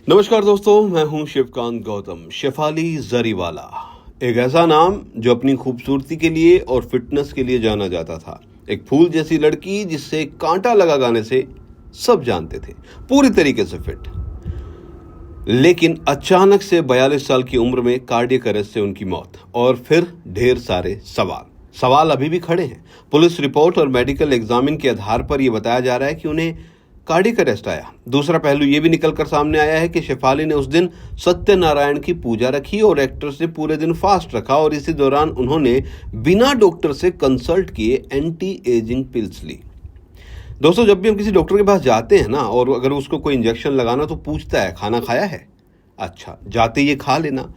नमस्कार दोस्तों, मैं हूं शिवकांत गौतम। शेफाली जरीवाला एक ऐसा नाम जो अपनी खूबसूरती के लिए और फिटनेस के लिए जाना जाता था। एक फूल जैसी लड़की जिससे कांटा लगा गाने से सब जानते थे, पूरी तरीके से फिट। लेकिन अचानक से 42 साल की उम्र में कार्डियक अरेस्ट से उनकी मौत, और फिर ढेर सारे सवाल अभी भी खड़े हैं। पुलिस रिपोर्ट और मेडिकल एग्जामिन के आधार पर यह बताया जा रहा है कि उन्हें कार्डियक अरेस्ट आया। दूसरा पहलू यह भी निकलकर सामने आया है कि शेफाली ने उस दिन सत्यनारायण की पूजा रखी और एक्ट्रेस ने पूरे दिन फास्ट रखा, और इसी दौरान उन्होंने बिना डॉक्टर से कंसल्ट किए एंटी एजिंग पिल्स ली। दोस्तों, जब भी हम किसी डॉक्टर के पास जाते हैं ना, और अगर उसको कोई इंजेक्शन लगाना तो पूछता है खाना खाया है। अच्छा, जाते ये खा लेना,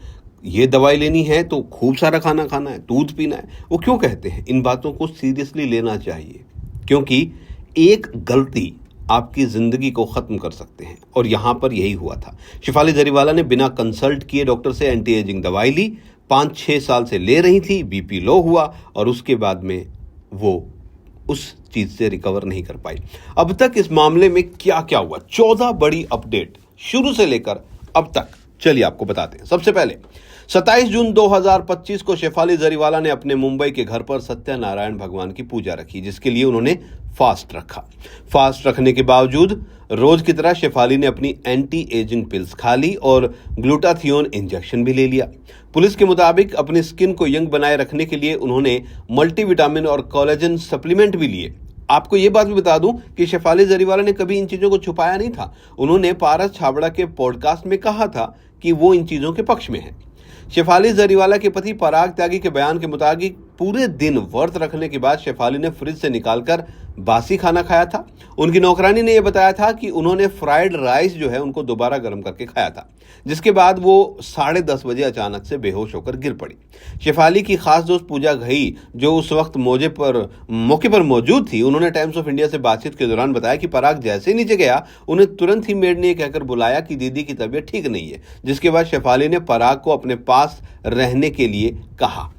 ये दवाई लेनी है तो खूब सारा खाना खाना है, दूध पीना है। वो क्यों कहते हैं? इन बातों को सीरियसली लेना चाहिए, क्योंकि एक गलती आपकी जिंदगी को खत्म कर सकते हैं, और यहां पर यही हुआ था। शेफाली जरीवाला ने बिना कंसल्ट किए डॉक्टर से एंटी एजिंग दवाई ली। 5-6 साल से ले रही थी, बीपी लो हुआ, और उसके बाद में वो उस चीज से रिकवर नहीं कर पाई। अब तक इस मामले में क्या क्या हुआ, 14 बड़ी अपडेट शुरू से लेकर अब तक, चलिए आपको बताते हैं। सबसे पहले 27 जून 2025 को शेफाली जरीवाला ने अपने मुंबई के घर पर सत्यनारायण भगवान की पूजा रखी, जिसके लिए उन्होंने फास्ट रखा। फास्ट रखने के बावजूद रोज की तरह शेफाली ने अपनी एंटी एजिंग पिल्स खा ली और ग्लूटाथियोन इंजेक्शन भी ले लिया। पुलिस के मुताबिक अपनी स्किन को यंग बनाए रखने के लिए उन्होंने मल्टीविटामिन और कोलेजन सप्लीमेंट भी लिए। आपको ये बात भी बता दूं कि शेफाली जरीवाला ने कभी इन चीजों को छुपाया नहीं था। उन्होंने पारस छाबड़ा के पॉडकास्ट में कहा था कि वो इन चीजों के पक्ष में है। शेफाली जरीवाला के पति पराग त्यागी के बयान के मुताबिक पूरे दिन व्रत रखने के बाद शेफाली ने फ्रिज से निकालकर बासी खाना खाया था। उनकी नौकरानी ने यह बताया था कि उन्होंने फ्राइड राइस जो है उनको दोबारा गर्म करके खाया था, जिसके बाद वो 10:30 बजे अचानक से बेहोश होकर गिर पड़ी। शेफाली की खास दोस्त पूजा घई, जो उस वक्त मौके पर मौजूद थी, उन्होंने टाइम्स ऑफ इंडिया से बातचीत के दौरान बताया कि पराग जैसे ही नीचे गया, उन्हें तुरंत ही मेड ने यह कहकर बुलाया कि दीदी की तबीयत ठीक नहीं है, जिसके बाद शेफाली ने पराग को अपने पास रहने के लिए कहा।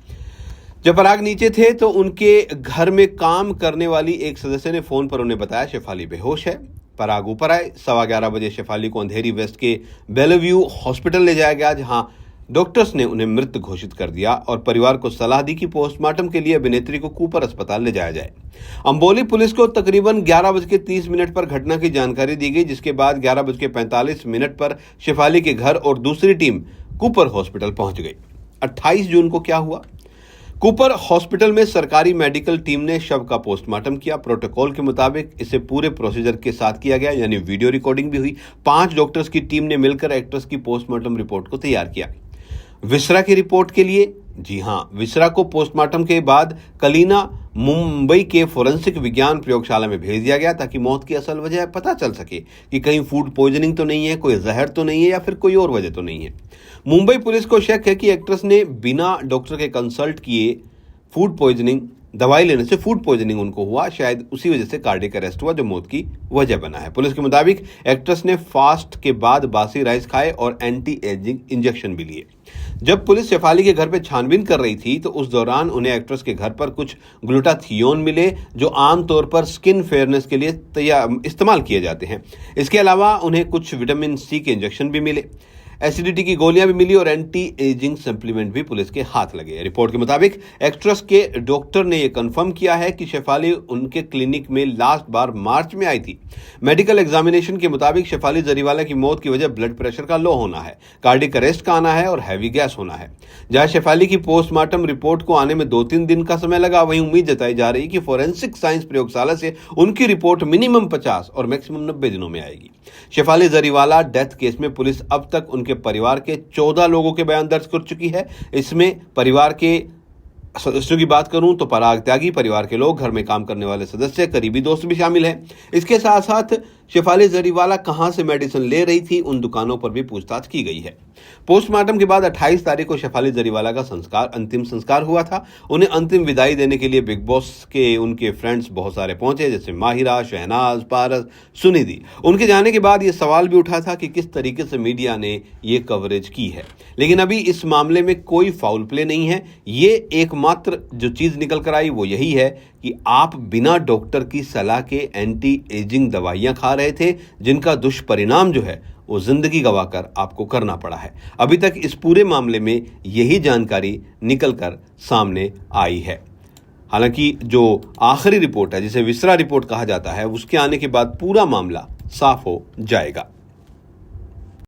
जब पराग नीचे थे तो उनके घर में काम करने वाली एक सदस्य ने फोन पर उन्हें बताया शेफाली बेहोश है। पराग ऊपर आए। 11:15 बजे शेफाली को अंधेरी वेस्ट के बेलव्यू हॉस्पिटल ले जाया गया, जहां डॉक्टर्स ने उन्हें मृत घोषित कर दिया और परिवार को सलाह दी कि पोस्टमार्टम के लिए अभिनेत्री को कूपर अस्पताल ले जाया जाए। अंबोली पुलिस को तकरीबन 11:30 पर घटना की जानकारी दी गई, जिसके बाद 11:45 पर शेफाली के घर और दूसरी टीम कूपर हॉस्पिटल पहुंच गई। 28 जून को क्या हुआ? कूपर हॉस्पिटल में सरकारी मेडिकल टीम ने शव का पोस्टमार्टम किया। प्रोटोकॉल के मुताबिक इसे पूरे प्रोसीजर के साथ किया गया, यानी वीडियो रिकॉर्डिंग भी हुई। 5 डॉक्टर्स की टीम ने मिलकर एक्ट्रेस की पोस्टमार्टम रिपोर्ट को तैयार किया। विसरा की रिपोर्ट के लिए, जी हां, विसरा को पोस्टमार्टम के बाद कलीना मुंबई के फोरेंसिक विज्ञान प्रयोगशाला में भेज दिया गया, ताकि मौत की असल वजह पता चल सके कि कहीं फूड पॉइजनिंग तो नहीं है, कोई जहर तो नहीं है, या फिर कोई और वजह तो नहीं है। मुंबई पुलिस को शक है कि एक्ट्रेस ने बिना डॉक्टर के कंसल्ट किए दवाई लेने से फूड पॉइजनिंग उनको हुआ। शायद उसी वजह से कार्डियक अरेस्ट हुआ, जो मौत की वजह बना है। पुलिस के मुताबिक एक्ट्रेस ने फास्ट के बाद बासी राइस खाए और एंटी एजिंग इंजेक्शन भी लिए। जब पुलिस शेफाली के घर पर छानबीन कर रही थी तो उस दौरान उन्हें एक्ट्रेस के घर पर कुछ ग्लूटाथियोन मिले, जो आमतौर पर स्किन फेयरनेस के लिए इस्तेमाल किए जाते हैं। इसके अलावा उन्हें कुछ विटामिन सी के इंजेक्शन भी मिले, एसिडिटी की गोलियां भी मिली और एंटी एजिंग सप्लीमेंट भी पुलिस के हाथ लगे। रिपोर्ट के मुताबिक एक्ट्रेस के डॉक्टर ने यह कंफर्म किया है कि शेफाली उनके क्लिनिक में लास्ट बार मार्च में आई थी। मेडिकल एग्जामिनेशन के मुताबिक शेफाली जरीवाला की मौत की वजह ब्लड प्रेशर का लो होना है, कार्डियक अरेस्ट का आना है और हैवी गैस होना है। जहां शेफाली की पोस्टमार्टम रिपोर्ट को आने में 2-3 दिन का समय लगा, वहीं उम्मीद जताई जा रही है कि फोरेंसिक साइंस प्रयोगशाला से उनकी रिपोर्ट मिनिमम 50 और मैक्सिमम 90 दिनों में आएगी। शेफाली जरीवाला डेथ केस में पुलिस अब तक उनके परिवार के 14 लोगों के बयान दर्ज कर चुकी है। इसमें परिवार के सदस्यों की बात करूं तो पराग त्यागी, परिवार के लोग, घर में काम करने वाले सदस्य, करीबी दोस्त भी शामिल हैं। इसके साथ साथ शेफाली जरीवाला कहां से मेडिसिन ले रही थी, उन दुकानों पर भी पूछताछ की गई है। पोस्टमार्टम के बाद 28 तारीख को शेफाली जरीवाला का अंतिम संस्कार हुआ था। उन्हें अंतिम विदाई देने के लिए बिग बॉस के उनके फ्रेंड्स बहुत सारे पहुंचे, जैसे माहिरा, शहनाज, पारस, सुनिधि। उनके जाने के बाद यह सवाल भी उठा था कि किस तरीके से मीडिया ने ये कवरेज की है, लेकिन अभी इस मामले में कोई फाउल प्ले नहीं है। ये एकमात्र जो चीज निकल कर आई वो यही है कि आप बिना डॉक्टर की सलाह के एंटी एजिंग दवाइयां खा रहे थे, जिनका दुष्परिणाम जो है वो जिंदगी गंवाकर आपको करना पड़ा है। अभी तक इस पूरे मामले में यही जानकारी निकलकर सामने आई है। हालांकि जो आखिरी रिपोर्ट है, जिसे विस्रा रिपोर्ट कहा जाता है, उसके आने के बाद पूरा मामला साफ हो जाएगा।